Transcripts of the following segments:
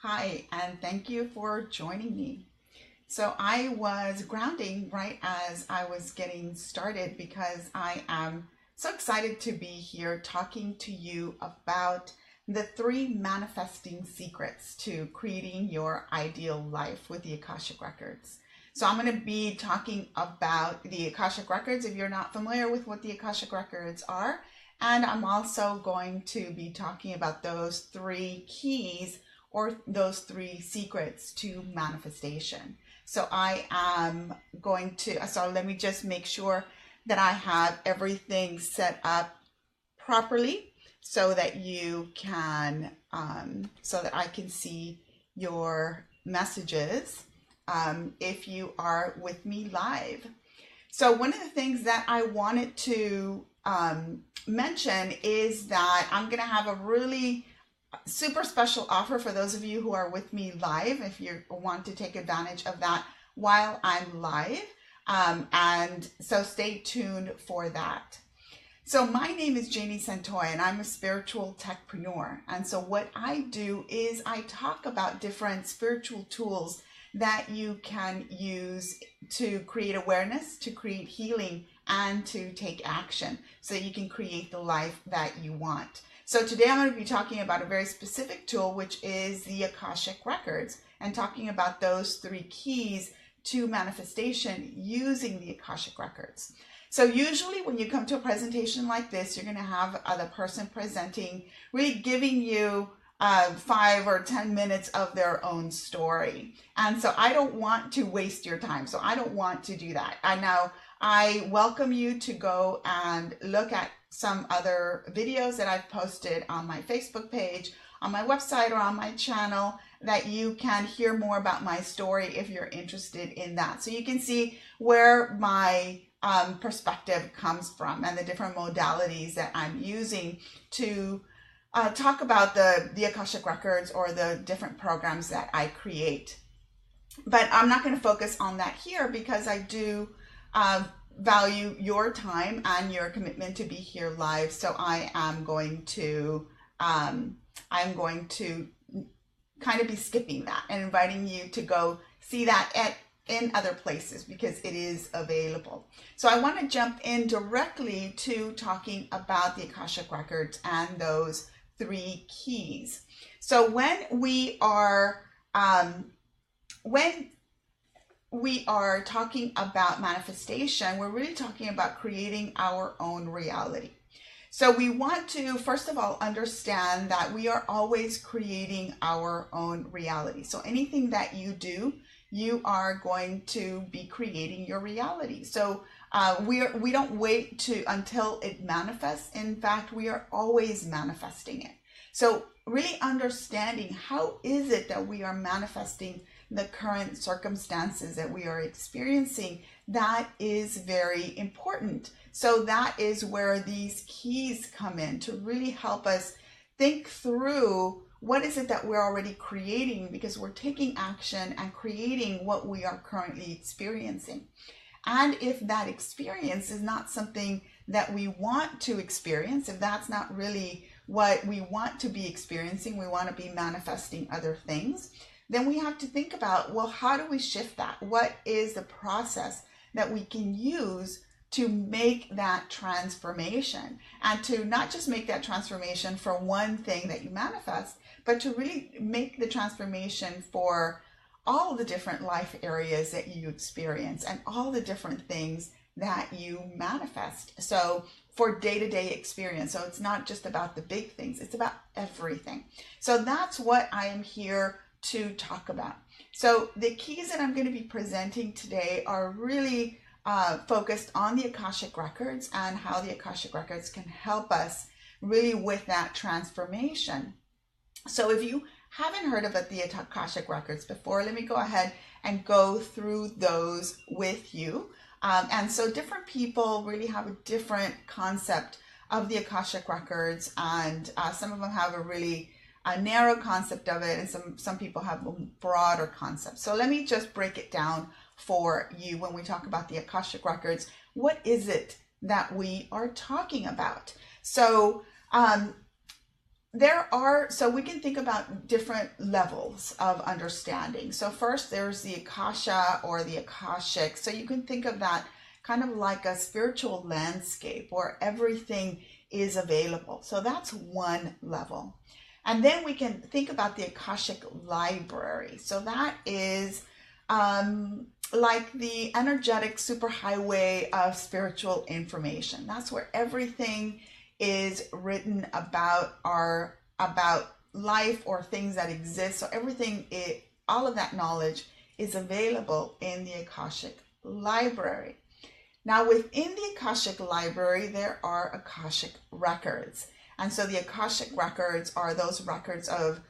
Hi, and thank you for joining me. So I was grounding right as I was getting started because I am so excited to be here talking to you about the 3 manifesting secrets to creating your ideal life with the Akashic Records. So I'm going to be talking about the Akashic Records if you're not familiar with what the Akashic Records are. And I'm also going to be talking about those 3 keys or those 3 secrets to manifestation. So let me just make sure that I have everything set up properly so that you can, so that I can see your messages if you are with me live. So one of the things that I wanted to mention is that I'm going to have a really super special offer for those of you who are with me live, if you want to take advantage of that while I'm live. And so stay tuned for that. So my name is Janie Santoy and I'm a spiritual techpreneur. And so what I do is I talk about different spiritual tools that you can use to create awareness, to create healing, and to take action so that you can create the life that you want. So today I'm going to be talking about a very specific tool, which is the Akashic Records, and talking about those 3 keys to manifestation using the Akashic Records. So usually when you come to a presentation like this, you're going to have the person presenting really giving you 5 or 10 minutes of their own story. And so I don't want to waste your time. So I don't want to do that. I welcome you to go and look at some other videos that I've posted on my Facebook page, on my website, or on my channel that you can hear more about my story if you're interested in that. So you can see where my perspective comes from and the different modalities that I'm using to talk about the Akashic Records or the different programs that I create. But I'm not going to focus on that here because I do value your time and your commitment to be here live. So I'm going to kind of be skipping that and inviting you to go see that in other places because it is available. So I want to jump in directly to talking about the Akashic Records and those 3 keys. So when we are talking about manifestation, we're really talking about creating our own reality. So we want to, first of all, understand that we are always creating our own reality. So anything that you do, you are going to be creating your reality. So we don't wait until it manifests. In fact, we are always manifesting it. So really understanding how is it that we are manifesting the current circumstances that we are experiencing, that is very important. So that is where these keys come in to really help us think through what is it that we're already creating, because we're taking action and creating what we are currently experiencing. And if that experience is not something that we want to experience, if that's not really what we want to be experiencing, we want to be manifesting other things, then we have to think about, well, how do we shift that? What is the process that we can use to make that transformation? And to not just make that transformation for one thing that you manifest, but to really make the transformation for all the different life areas that you experience and all the different things that you manifest. So for day-to-day experience. So it's not just about the big things, it's about everything. So that's what I am here to talk about. So the keys that I'm going to be presenting today are really focused on the Akashic Records and how the Akashic Records can help us really with that transformation. So if you haven't heard about the Akashic Records before, let me go ahead and go through those with you. And so different people really have a different concept of the Akashic Records, and some of them have a really narrow concept of it, and some people have a broader concept. So let me just break it down for you. When we talk about the Akashic Records, what is it that we are talking about? So so we can think about different levels of understanding. So first there's the Akasha or the Akashic. So you can think of that kind of like a spiritual landscape where everything is available. So that's one level. And then we can think about the Akashic Library. So that is like the energetic superhighway of spiritual information. That's where everything is written about life or things that exist. So all of that knowledge is available in the Akashic Library. Now within the Akashic Library, there are Akashic Records. And so the Akashic Records are those records of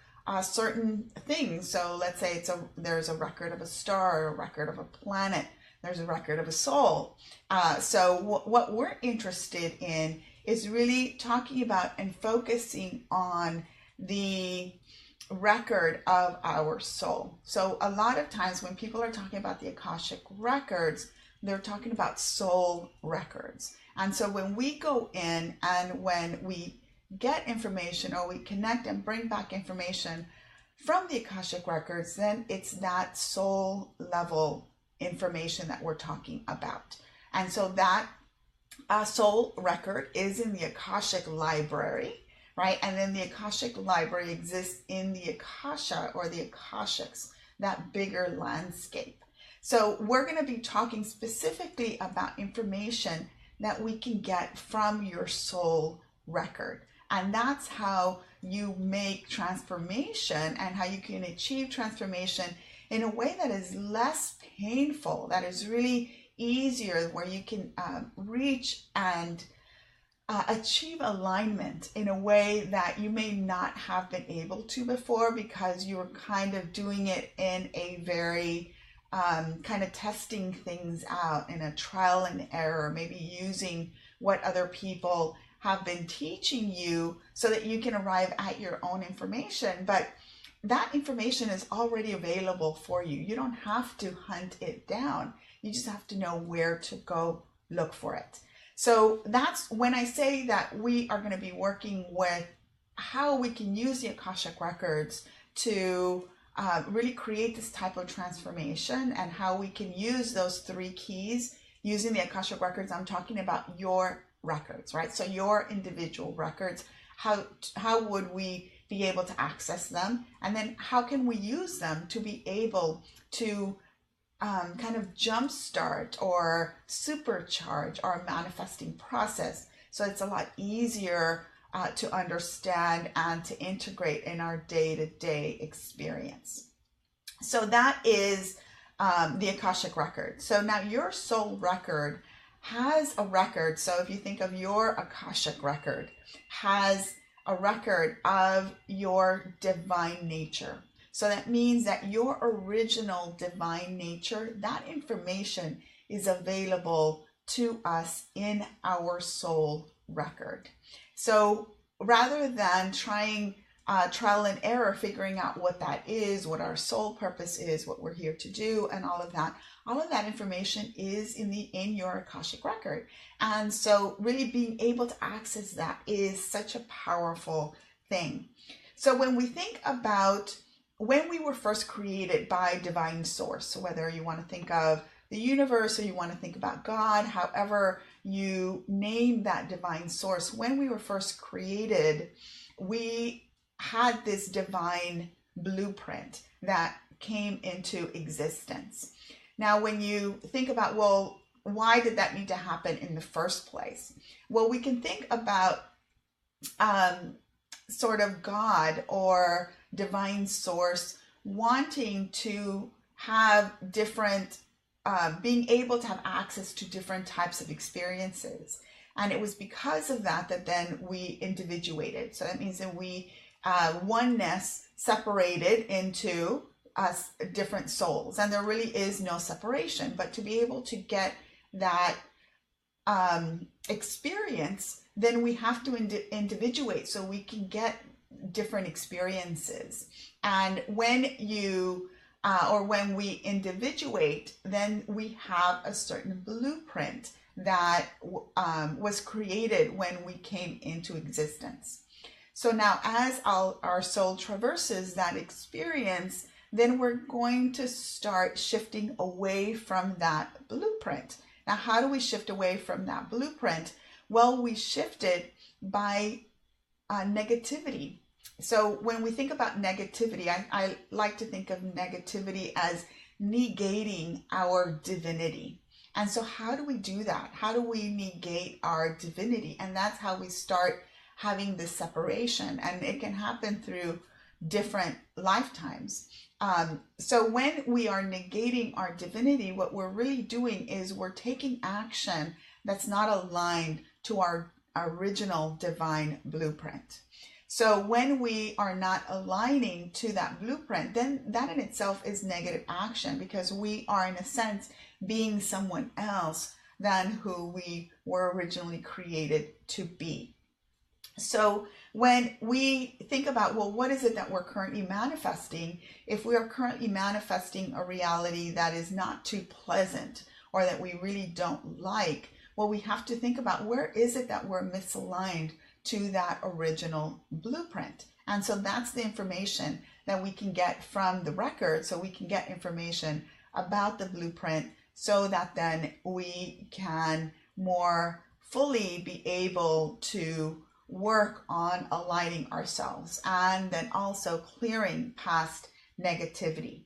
certain things. So let's say there's a record of a star, a record of a planet, there's a record of a soul. So what we're interested in is really talking about and focusing on the record of our soul. So a lot of times when people are talking about the Akashic Records, they're talking about soul records. And so when we go in and when we get information or we connect and bring back information from the Akashic Records, then it's that soul level information that we're talking about. And so that soul record is in the Akashic Library, right? And then the Akashic Library exists in the Akasha or the Akashics, that bigger landscape. So we're going to be talking specifically about information that we can get from your soul record. And that's how you make transformation and how you can achieve transformation in a way that is less painful, that is really easier, where you can reach and achieve alignment in a way that you may not have been able to before, because you were kind of doing it in a very kind of testing things out in a trial and error, maybe using what other people have been teaching you so that you can arrive at your own information. But that information is already available for you. You don't have to hunt it down. You just have to know where to go look for it. So that's when I say that we are going to be working with how we can use the Akashic Records to really create this type of transformation, and how we can use those three keys using the Akashic Records. I'm talking about your records, right? So your individual records, how would we be able to access them? And then how can we use them to be able to kind of jumpstart or supercharge our manifesting process, so it's a lot easier to understand and to integrate in our day-to-day experience. So that is the Akashic Record. So now your soul record has a record. So if you think of your Akashic Record, has a record of your divine nature. So that means that your original divine nature, that information is available to us in our soul record. So rather than trying trial and error, figuring out what that is, what our soul purpose is, what we're here to do, and all of that information is in your Akashic Record. And so really being able to access that is such a powerful thing. So when we think about when we were first created by divine source, so whether you want to think of the universe or you want to think about God, however you name that divine source, when we were first created, we had this divine blueprint that came into existence. Now, when you think about, well, why did that need to happen in the first place? Well, we can think about sort of God or divine source wanting to have different, being able to have access to different types of experiences. And it was because of that that then we individuated. So that means that we oneness separated into us different souls, and there really is no separation. But to be able to get that experience, then we have to individuate so we can get different experiences. And when you or when we individuate, then we have a certain blueprint that was created when we came into existence. So now as our soul traverses that experience, then we're going to start shifting away from that blueprint. Now, how do we shift away from that blueprint? Well, we shift it by negativity. So when we think about negativity, I like to think of negativity as negating our divinity. And so how do we do that? How do we negate our divinity? And that's how we start having this separation. And it can happen through different lifetimes. So when we are negating our divinity, what we're really doing is we're taking action that's not aligned to our original divine blueprint. So when we are not aligning to that blueprint, then that in itself is negative action, because we are in a sense being someone else than who we were originally created to be. So when we think about, well, what is it that we're currently manifesting? If we are currently manifesting a reality that is not too pleasant or that we really don't like, well, we have to think about, where is it that we're misaligned to that original blueprint? And so that's the information that we can get from the record. So we can get information about the blueprint so that then we can more fully be able to work on aligning ourselves and then also clearing past negativity.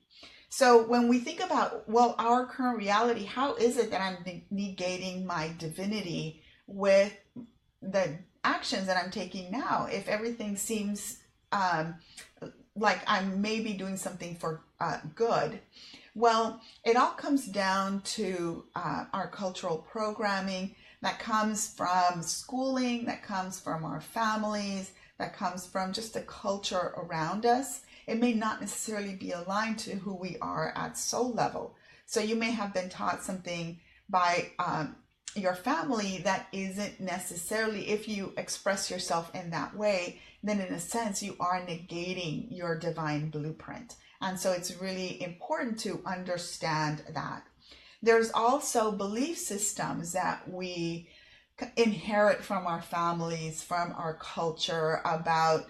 So when we think about, well, our current reality, how is it that I'm negating my divinity with the actions that I'm taking now? If everything seems like I'm maybe doing something for good, well, it all comes down to our cultural programming that comes from schooling, that comes from our families, that comes from just the culture around us. It may not necessarily be aligned to who we are at soul level. So you may have been taught something by your family that isn't necessarily, if you express yourself in that way, then in a sense you are negating your divine blueprint. And so it's really important to understand that. There's also belief systems that we inherit from our families, from our culture about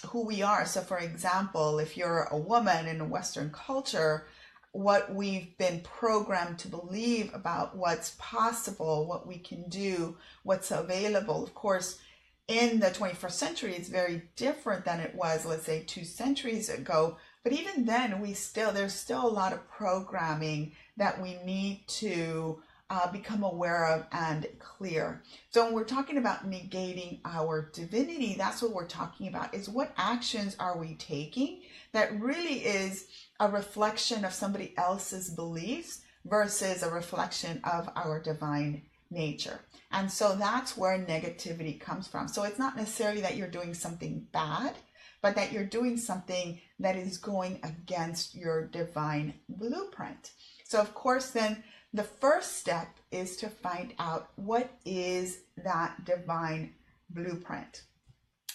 who we are. So for example, if you're a woman in a Western culture, what we've been programmed to believe about what's possible, what we can do, what's available. Of course, in the 21st century, it's very different than it was, let's say, 2 centuries ago. But even then, there's still a lot of programming that we need to become aware of and clear. So when we're talking about negating our divinity, that's what we're talking about, is what actions are we taking that really is a reflection of somebody else's beliefs versus a reflection of our divine nature. And so that's where negativity comes from. So it's not necessarily that you're doing something bad, but that you're doing something that is going against your divine blueprint. So of course, then the first step is to find out what is that divine blueprint.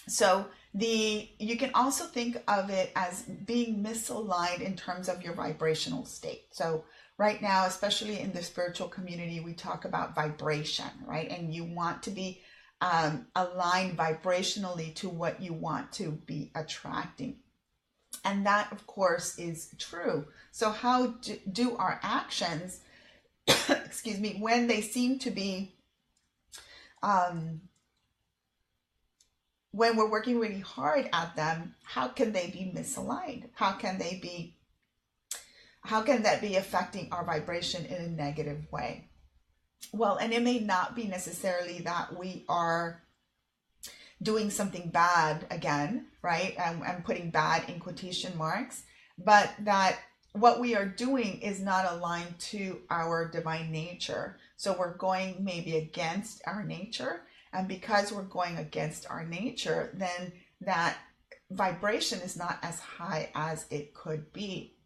So you can also think of it as being misaligned in terms of your vibrational state. So right now, especially in the spiritual community, we talk about vibration, right? And you want to be aligned vibrationally to what you want to be attracting. And that, of course, is true. So how do our actions, excuse me, when they seem to be, when we're working really hard at them, how can they be misaligned? How can that be affecting our vibration in a negative way? Well, and it may not be necessarily that we are doing something bad again, right? I'm putting bad in quotation marks, but that what we are doing is not aligned to our divine nature. So we're going maybe against our nature. And because we're going against our nature, then that vibration is not as high as it could be.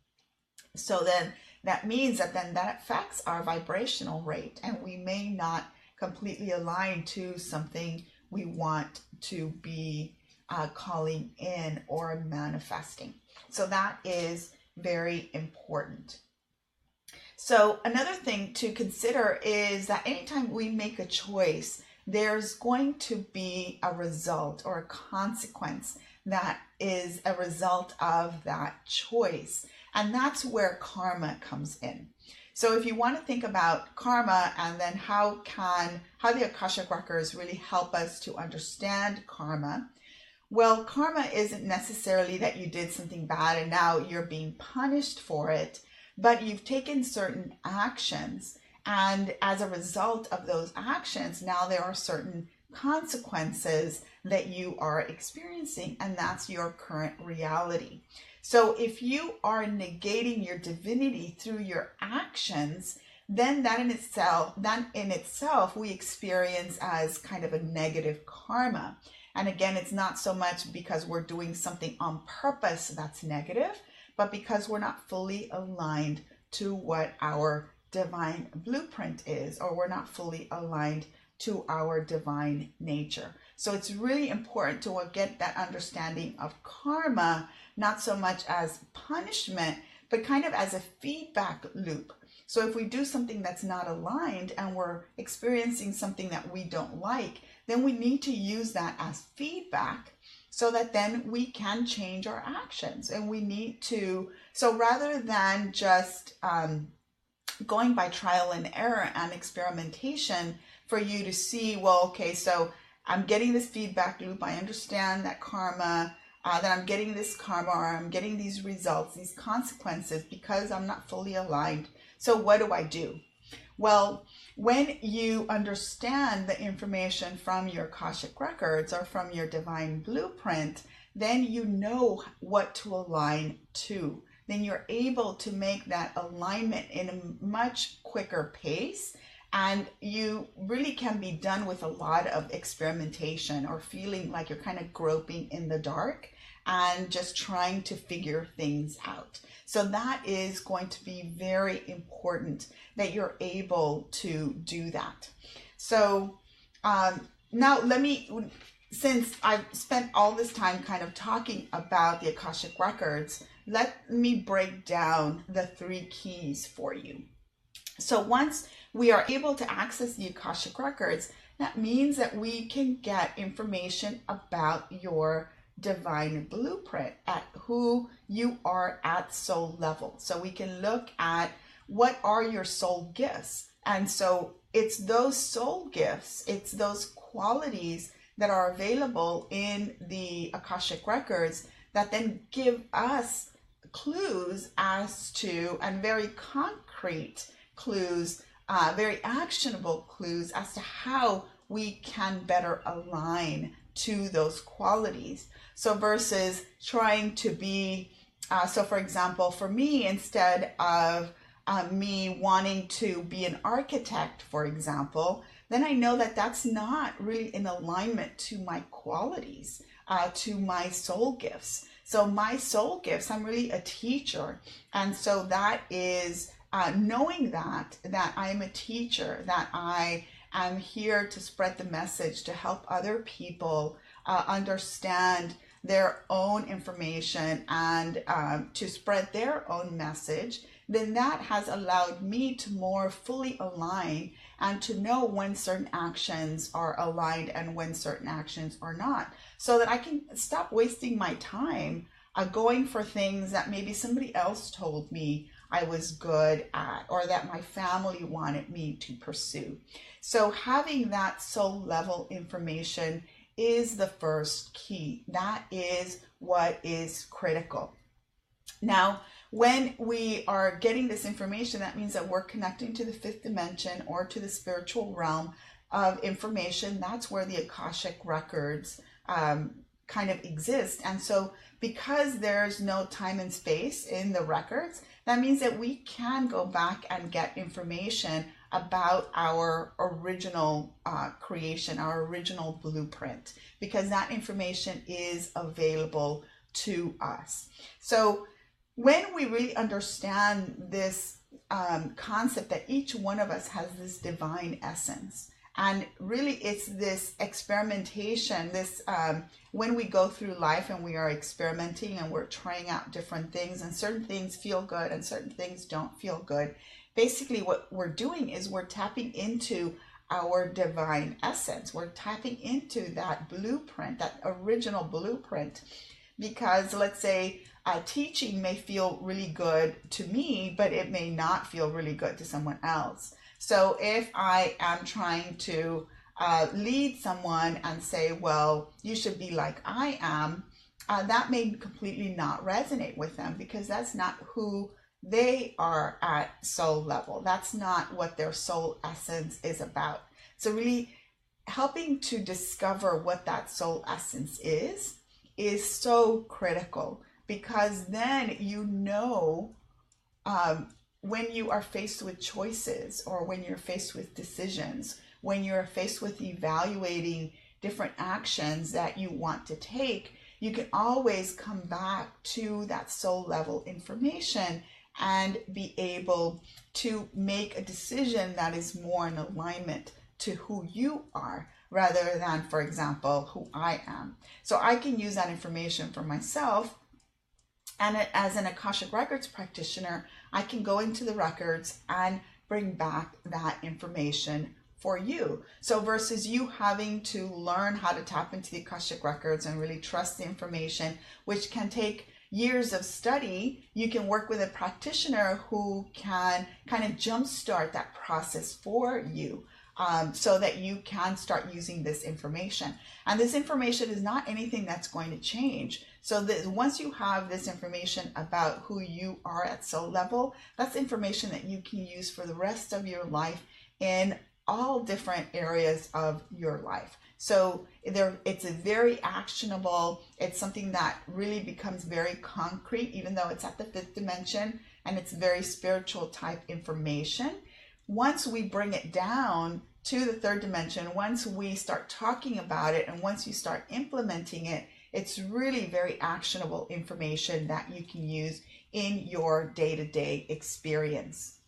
So then that means that then that affects our vibrational rate, and we may not completely align to something we want to be calling in or manifesting. So that is very important. So another thing to consider is that anytime we make a choice there's going to be a result or a consequence that is a result of that choice. And that's where karma comes in. So if you want to think about karma and then how the Akashic Records really help us to understand karma. Well, karma isn't necessarily that you did something bad and now you're being punished for it, but you've taken certain actions, and as a result of those actions, now there are certain consequences that you are experiencing, and that's your current reality. So if you are negating your divinity through your actions, then that in itself we experience as kind of a negative karma. And again, it's not so much because we're doing something on purpose that's negative, but because we're not fully aligned to what our divine blueprint is, or we're not fully aligned to our divine nature. So it's really important to get that understanding of karma, not so much as punishment, but kind of as a feedback loop. So if we do something that's not aligned and we're experiencing something that we don't like, then we need to use that as feedback so that then we can change our actions. And we need to, so rather than just going by trial and error and experimentation for you to see, well, okay, so I'm getting this feedback loop. I understand that karma, that I'm getting this karma, or I'm getting these results, these consequences because I'm not fully aligned. So what do I do? Well, when you understand the information from your Akashic Records or from your divine blueprint, then you know what to align to. Then you're able to make that alignment in a much quicker pace, and you really can be done with a lot of experimentation or feeling like you're kind of groping in the dark and just trying to figure things out. So that is going to be very important that you're able to do that. So now since I've spent all this time kind of talking about the Akashic Records, let me break down the 3 keys for you. So once we are able to access the Akashic Records, that means that we can get information about your divine blueprint, at who you are at soul level. So we can look at what are your soul gifts. And so it's those soul gifts, it's those qualities that are available in the Akashic Records that then give us clues as to, and very concrete clues, very actionable clues as to how we can better align to those qualities. So versus trying to be, so for example, for me, instead of me wanting to be an architect, for example, then I know that that's not really in alignment to my qualities, to my soul gifts. So my soul gifts, I'm really a teacher. And so that is knowing that I am a teacher, that I am here to spread the message, to help other people understand their own information and to spread their own message, then that has allowed me to more fully align and to know when certain actions are aligned and when certain actions are not, so that I can stop wasting my time going for things that maybe somebody else told me I was good at, or that my family wanted me to pursue. So having that soul level information is the first key. That is what is critical. Now, when we are getting this information, that means that we're connecting to the 5th dimension or to the spiritual realm of information. That's where the Akashic Records kind of exist. And so because there's no time and space in the records, that means that we can go back and get information about our original creation, our original blueprint, because that information is available to us. So when we really understand this concept that each one of us has this divine essence, and really it's this experimentation, this when we go through life and we are experimenting and we're trying out different things, and certain things feel good and certain things don't feel good. Basically what we're doing is we're tapping into our divine essence. We're tapping into that blueprint, that original blueprint, because let's say teaching may feel really good to me, but it may not feel really good to someone else. So if I am trying to lead someone and say, well, you should be like I am, that may completely not resonate with them, because that's not who they are at soul level. That's not what their soul essence is about. So really helping to discover what that soul essence is so critical, because then you know, when you are faced with choices, or when you're faced with decisions, when you're faced with evaluating different actions that you want to take, you can always come back to that soul level information and be able to make a decision that is more in alignment to who you are, rather than, for example, who I am. So I can use that information for myself. And as an Akashic Records practitioner, I can go into the records and bring back that information for you. So versus you having to learn how to tap into the Akashic Records and really trust the information, which can take years of study, you can work with a practitioner who can kind of jumpstart that process for you, so that you can start using this information. And this information is not anything that's going to change. So that once you have this information about who you are at soul level, that's information that you can use for the rest of your life in all different areas of your life. So it's a very actionable, it's something that really becomes very concrete, even though it's at the fifth dimension and it's very spiritual type information. Once we bring it down to the third dimension, once we start talking about it, and once you start implementing it, it's really very actionable information that you can use in your day-to-day experience.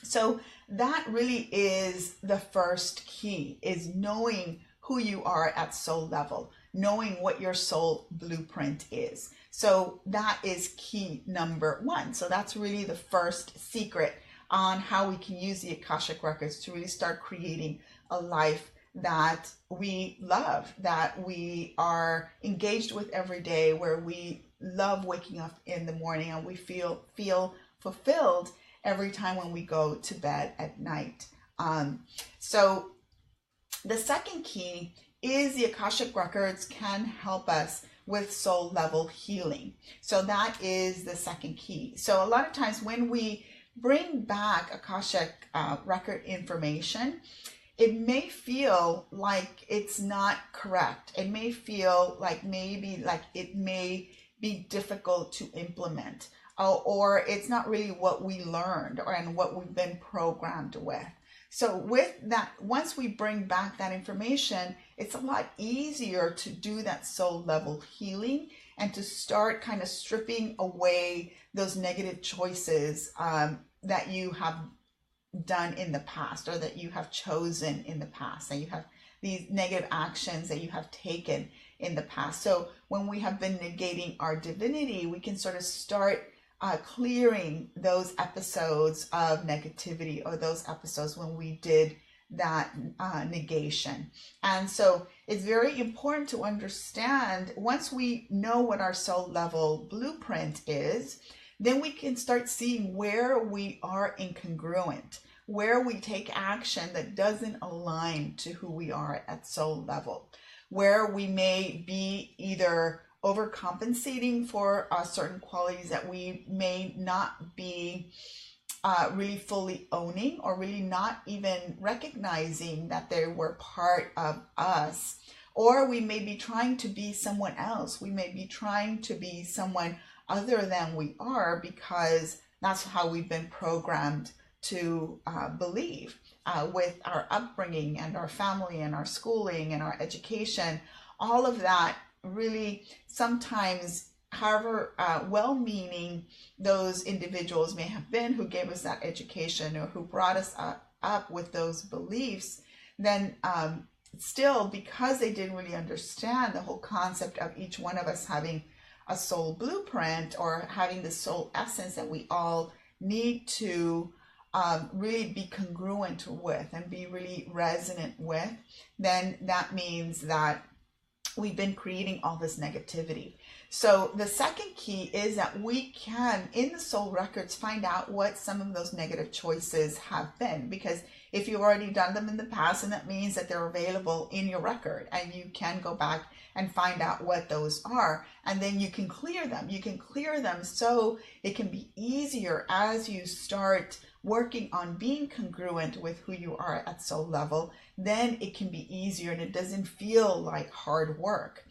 So that really is the first key, is knowing who you are at soul level, knowing what your soul blueprint is. So that is key number one. So that's really the first secret on how we can use the Akashic Records to really start creating a life that we love, that we are engaged with every day, where we love waking up in the morning and we feel fulfilled every time when we go to bed at night. So the second key is the Akashic Records can help us with soul level healing. So that is the second key. So a lot of times when we bring back Akashic record information, it may feel like it's not correct. It may feel like maybe like it may be difficult to implement, or it's not really what we learned and what we've been programmed with. So with that, once we bring back that information, it's a lot easier to do that soul level healing and to start kind of stripping away those negative choices that you have done in the past, or that you have chosen in the past, that you have these negative actions that you have taken in the past. So when we have been negating our divinity, we can sort of start clearing those episodes of negativity, or those episodes when we did that negation. And so it's very important to understand, once we know what our soul level blueprint is, then we can start seeing where we are incongruent, where we take action that doesn't align to who we are at soul level, where we may be either overcompensating for certain qualities that we may not be really fully owning, or really not even recognizing that they were part of us. Or we may be trying to be someone else. We may be trying to be someone other than we are, because that's how we've been programmed to believe with our upbringing and our family and our schooling and our education. All of that really sometimes, however well-meaning those individuals may have been who gave us that education, or who brought us up with those beliefs, then still, because they didn't really understand the whole concept of each one of us having a soul blueprint, or having the soul essence that we all need to really be congruent with and be really resonant with, then that means that we've been creating all this negativity. So the second key is that we can, in the soul records, find out what some of those negative choices have been. Because if you've already done them in the past, and that means that they're available in your record, and you can go back and find out what those are, and then you can clear them. You can clear them so it can be easier as you start working on being congruent with who you are at soul level. Then it can be easier and it doesn't feel like hard work.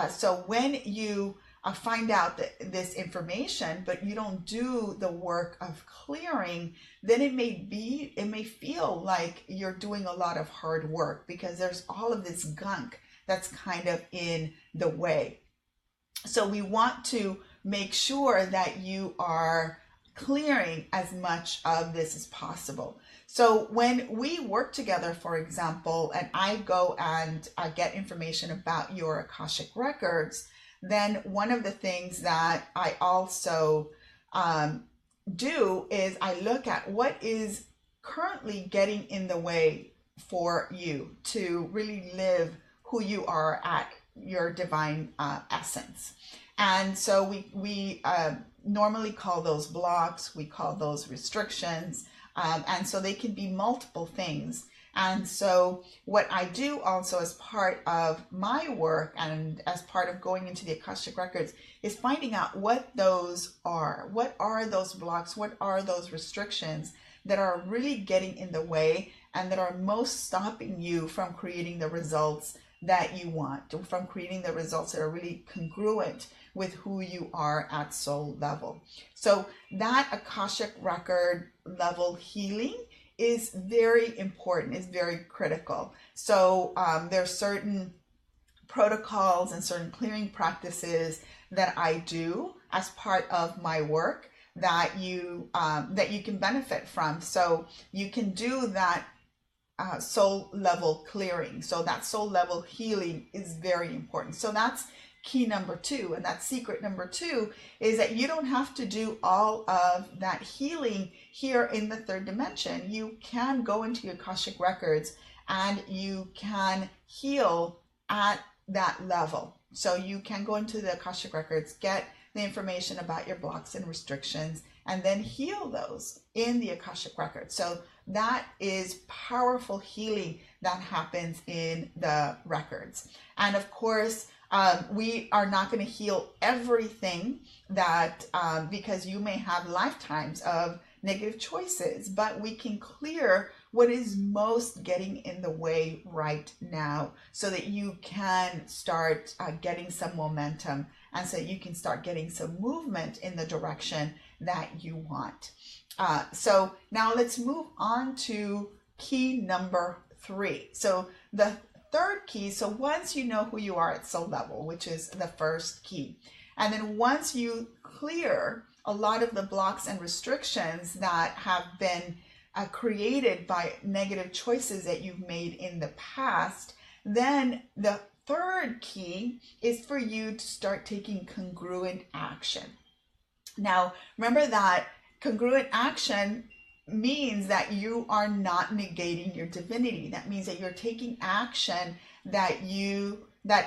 So when you find out this information, but you don't do the work of clearing, then it may feel like you're doing a lot of hard work because there's all of this gunk that's kind of in the way. So we want to make sure that you are clearing as much of this as possible. So when we work together, for example, and I go and get information about your Akashic Records, then one of the things that I also do is I look at what is currently getting in the way for you to really live who you are at your divine essence. And so we normally call those blocks, we call those restrictions, and so they can be multiple things. And so what I do also as part of my work and as part of going into the Akashic Records is finding out what those are. What are those blocks? What are those restrictions that are really getting in the way and that are most stopping you from creating the results that you want, from creating the results that are really congruent with who you are at soul level. So that Akashic Record level healing is very important, is very critical. So there's certain protocols and certain clearing practices that I do as part of my work that you can benefit from. So you can do that soul level clearing. So that soul level healing is very important. So that's key number 2. And that secret number 2 is that you don't have to do all of that healing here in the third dimension. You can go into your Akashic Records and you can heal at that level. So you can go into the Akashic Records, get the information about your blocks and restrictions, and then heal those in the Akashic Records. So that is powerful healing that happens in the records. And of course, we are not going to heal everything that because you may have lifetimes of negative choices, but we can clear what is most getting in the way right now so that you can start getting some momentum and so you can start getting some movement in the direction that you want. So now let's move on to key number 3. So the third key, so once you know who you are at soul level, which is the first key, and then once you clear a lot of the blocks and restrictions that have been created by negative choices that you've made in the past, then the third key is for you to start taking congruent action. Now, remember that congruent action means that you are not negating your divinity. That means that you're taking action that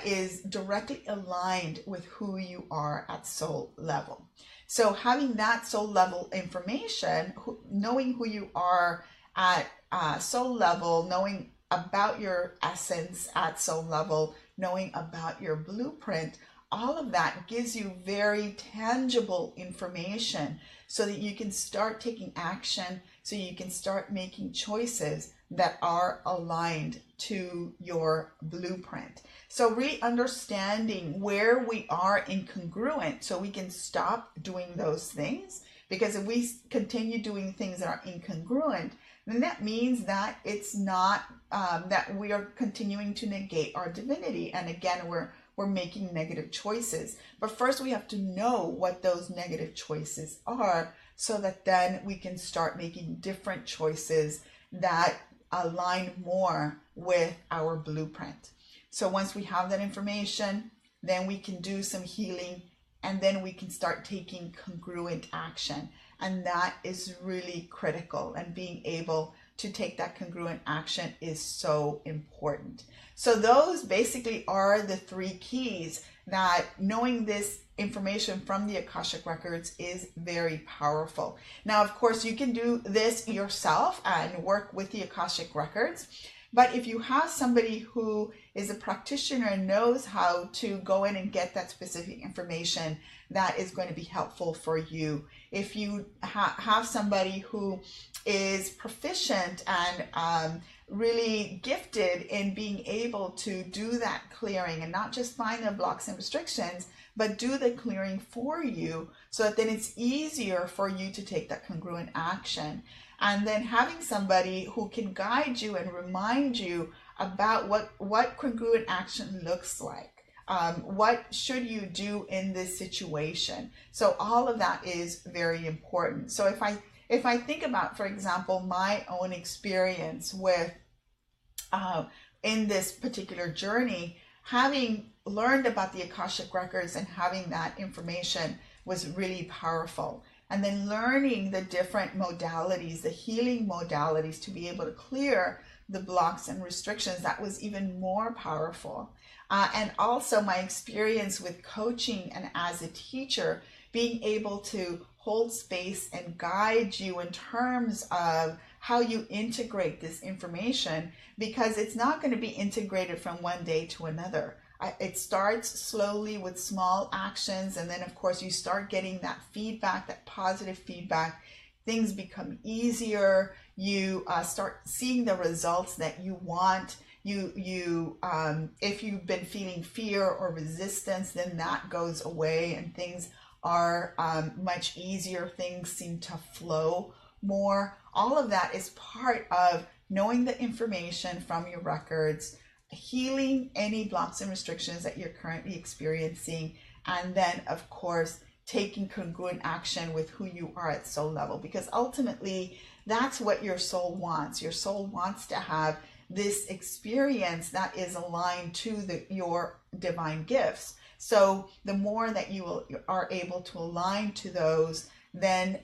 is directly aligned with who you are at soul level. So having that soul level information, knowing who you are at soul level, knowing about your essence at soul level, knowing about your blueprint, all of that gives you very tangible information so that you can start taking action, so you can start making choices that are aligned to your blueprint. So really understanding where we are incongruent so we can stop doing those things, because if we continue doing things that are incongruent, then that means that it's not that we are continuing to negate our divinity, and again we're making negative choices. But first we have to know what those negative choices are so that then we can start making different choices that align more with our blueprint. So once we have that information, then we can do some healing and then we can start taking congruent action. And that is really critical, and being able to take that congruent action is so important. So those basically are the 3 keys, that knowing this information from the Akashic Records is very powerful. Now, of course, you can do this yourself and work with the Akashic Records. But if you have somebody who is a practitioner and knows how to go in and get that specific information, that is going to be helpful for you. If you have somebody who is proficient and really gifted in being able to do that clearing, and not just find the blocks and restrictions, but do the clearing for you, so that then it's easier for you to take that congruent action. And then having somebody who can guide you and remind you about what congruent action looks like. What should you do in this situation? So all of that is very important. So if I think about, for example, my own experience with in this particular journey, having learned about the Akashic Records and having that information was really powerful. And then learning the different modalities, the healing modalities, to be able to clear the blocks and restrictions, that was even more powerful. And also my experience with coaching and as a teacher, being able to hold space and guide you in terms of how you integrate this information, because it's not going to be integrated from one day to another. It starts slowly with small actions, and then of course you start getting that feedback, that positive feedback. Things become easier. You start seeing the results that you want. If you've been feeling fear or resistance, then that goes away and things are much easier. Things seem to flow more. All of that is part of knowing the information from your records, healing any blocks and restrictions that you're currently experiencing, and then of course taking congruent action with who you are at soul level, because ultimately that's what your soul wants. Your soul wants to have this experience that is aligned to your divine gifts. So the more that you are able to align to those, then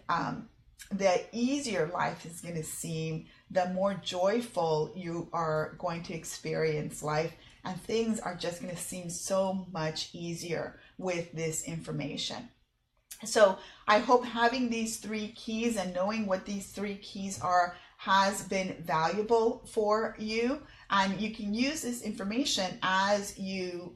the easier life is going to seem, the more joyful you are going to experience life, and things are just going to seem so much easier with this information. So I hope having these 3 keys and knowing what these 3 keys are has been valuable for you, and you can use this information as you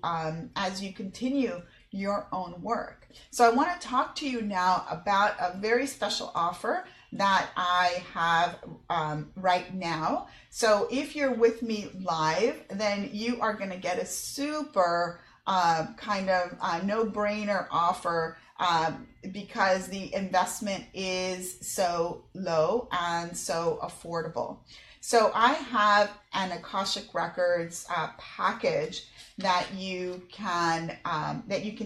continue your own work. So I want to talk to you now about a very special offer that I have right now. So if you're with me live, then you are going to get a super kind of no-brainer offer, because the investment is so low and so affordable. So I have an Akashic Records package that you can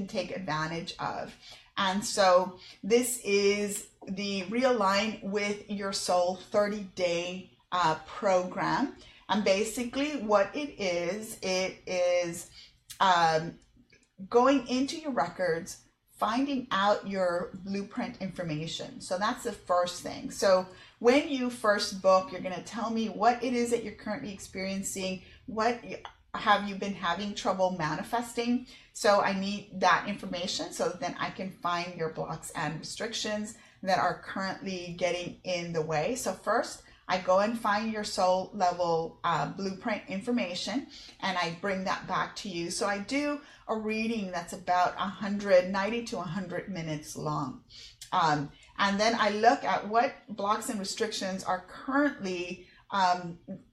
take advantage of. And so this is the Realign with Your Soul 30-day program. And basically what it is going into your records, finding out your blueprint information. So that's the first thing. So when you first book, you're going to tell me what it is that you're currently experiencing. What have you been having trouble manifesting? So I need that information so that then I can find your blocks and restrictions that are currently getting in the way. So first, I go and find your soul level blueprint information, and I bring that back to you. So I do a reading that's about 90 to 100 minutes long. And then I look at what blocks and restrictions are currently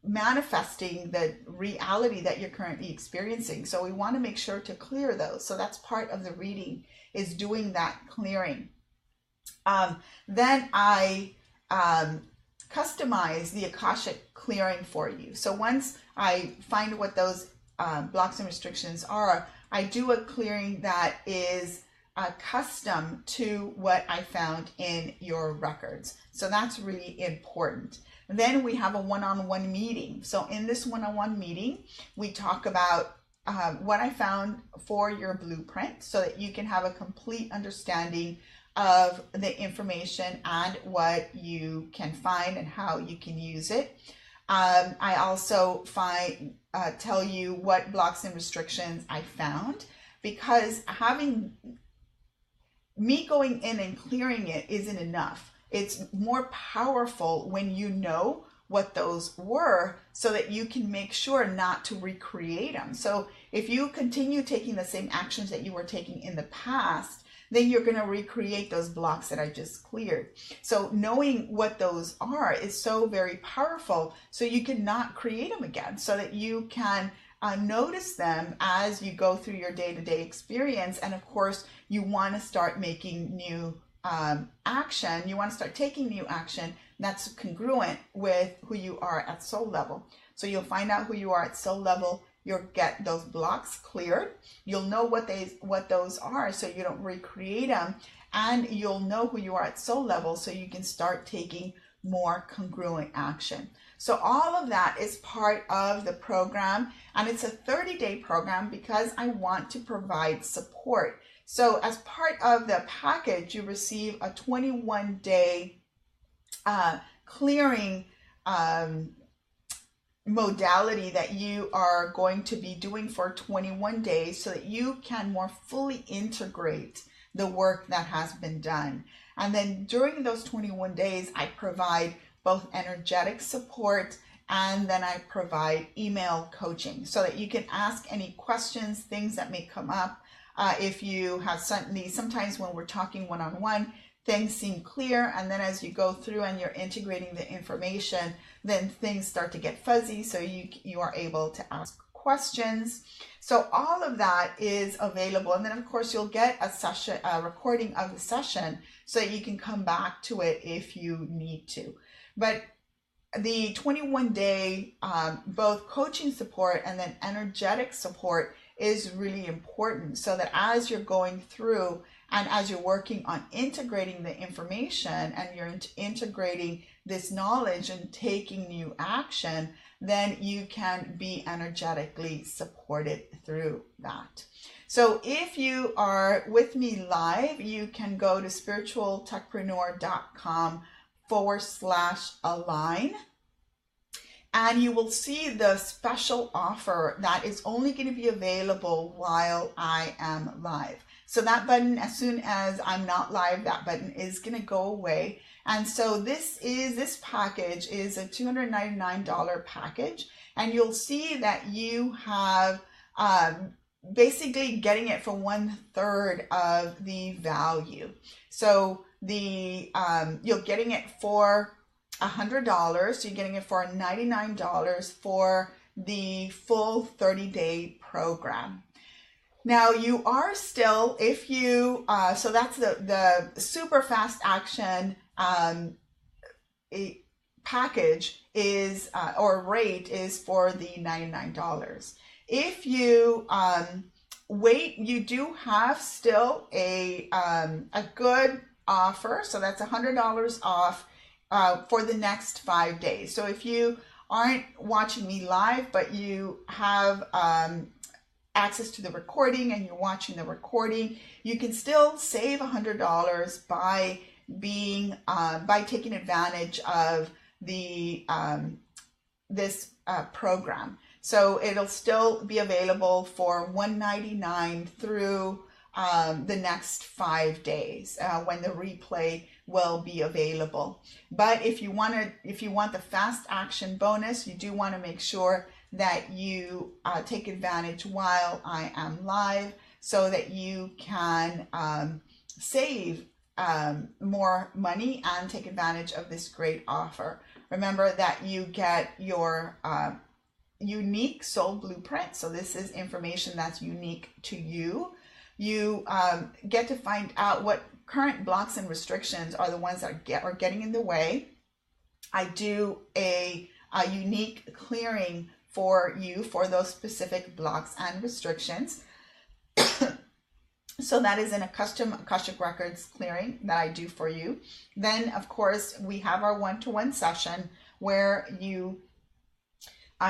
manifesting the reality that you're currently experiencing. So we want to make sure to clear those. So that's part of the reading, is doing that clearing. Then I customize the Akashic clearing for you. So once I find what those blocks and restrictions are, I do a clearing that is custom to what I found in your records. So that's really important. Then we have a one-on-one meeting. So in this one-on-one meeting, we talk about what I found for your blueprint so that you can have a complete understanding of the information and what you can find and how you can use it. I also tell you what blocks and restrictions I found, because having me going in and clearing it isn't enough. It's more powerful when you know what those were so that you can make sure not to recreate them. So if you continue taking the same actions that you were taking in the past, then you're going to recreate those blocks that I just cleared. So knowing what those are is so very powerful, so you can not create them again, so that you can notice them as you go through your day-to-day experience. And of course, you want to start making new action. You want to start taking new action that's congruent with who you are at soul level. So you'll find out who you are at soul level. You'll get those blocks cleared. You'll know what those are, so you don't recreate them. And you'll know who you are at soul level, so you can start taking more congruent action. So all of that is part of the program, and it's a 30-day program because I want to provide support. So as part of the package, you receive a 21-day clearing modality that you are going to be doing for 21 days so that you can more fully integrate the work that has been done. And then during those 21 days, I provide both energetic support, and then I provide email coaching so that you can ask any questions, things that may come up. If you have sometimes when we're talking one-on-one, things seem clear, and then as you go through and you're integrating the information, then things start to get fuzzy, so you are able to ask questions. So all of that is available, and then of course you'll get a recording of the session so that you can come back to it if you need to. But the 21-day both coaching support and then energetic support is really important, so that as you're going through and as you're working on integrating the information and you're integrating this knowledge and taking new action, then you can be energetically supported through that. So if you are with me live, you can go to spiritualtechpreneur.com/align. And you will see the special offer that is only going to be available while I am live. So that button, as soon as I'm not live, that button is going to go away. And so this package is a $299 package. And you'll see that you have basically getting it for 1/3 of the value. So you're getting it for $100, so you're getting it for $99 for the full 30-day program. Now you are still, if you, so that's the super fast action package is, or rate is for the $99. If you wait, you do have still a good offer, so that's $100 off for the next 5 days. So if you aren't watching me live, but you have access to the recording and you're watching the recording, you can still save $100 by taking advantage of the this program. So it'll still be available for $199 through the next 5 days when the replay will be available. But if you want the fast action bonus, you do want to make sure that you take advantage while I am live, so that you can save more money and take advantage of this great offer. Remember that you get your unique soul blueprint. So this is information that's unique to you. You get to find out what current blocks and restrictions are the ones that are getting in the way. I do a unique clearing for you for those specific blocks and restrictions. So that is in a custom Akashic Records clearing that I do for you. Then, of course, we have our one-to-one session where you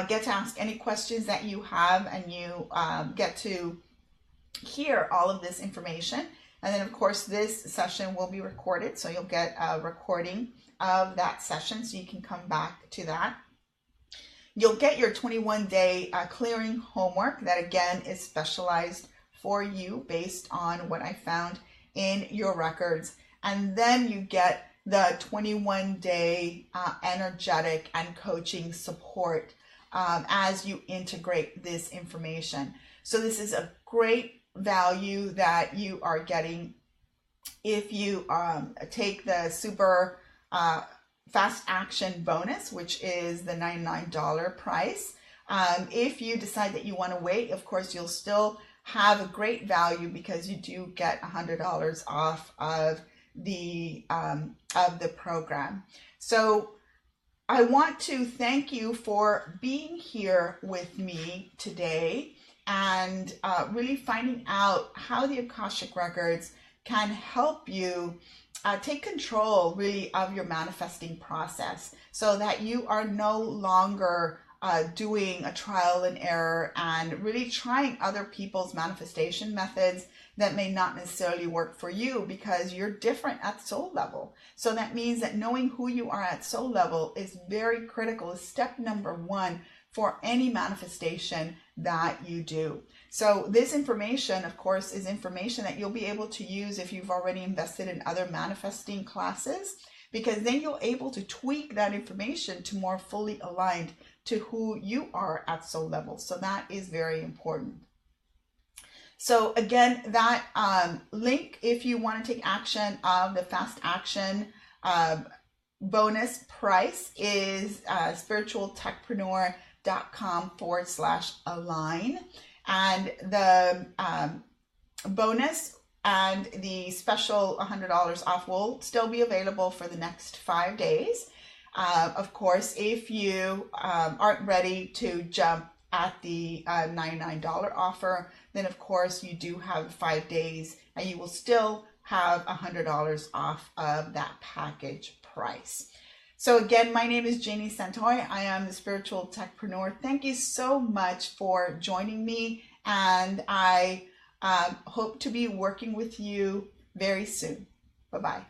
get to ask any questions that you have, and you get to hear all of this information. And then of course this session will be recorded, so you'll get a recording of that session so you can come back to that. You'll get your 21-day clearing homework that again is specialized for you based on what I found in your records. And then you get the 21-day energetic and coaching support as you integrate this information. So this is a great value that you are getting if you take the super fast action bonus, which is the $99 price. If you decide that you want to wait, of course, you'll still have a great value because you do get $100 off of the program. So I want to thank you for being here with me today and really finding out how the Akashic Records can help you take control really of your manifesting process so that you are no longer doing a trial and error and really trying other people's manifestation methods that may not necessarily work for you because you're different at soul level. So that means that knowing who you are at soul level is very critical, is step number one for any manifestation that you do. So this information, of course, is information that you'll be able to use if you've already invested in other manifesting classes, because then you're able to tweak that information to more fully aligned to who you are at soul level. So that is very important. So again, that link, if you want to take action of the fast action bonus price, is spiritualtechpreneur.com/align. And the bonus and the special $100 off will still be available for the next 5 days. Of course, if you aren't ready to jump at the $99 offer, then of course you do have 5 days and you will still have $100 off of that package price. So again, my name is Janie Santoy. I am the Spiritual Techpreneur. Thank you so much for joining me, and I hope to be working with you very soon. Bye-bye.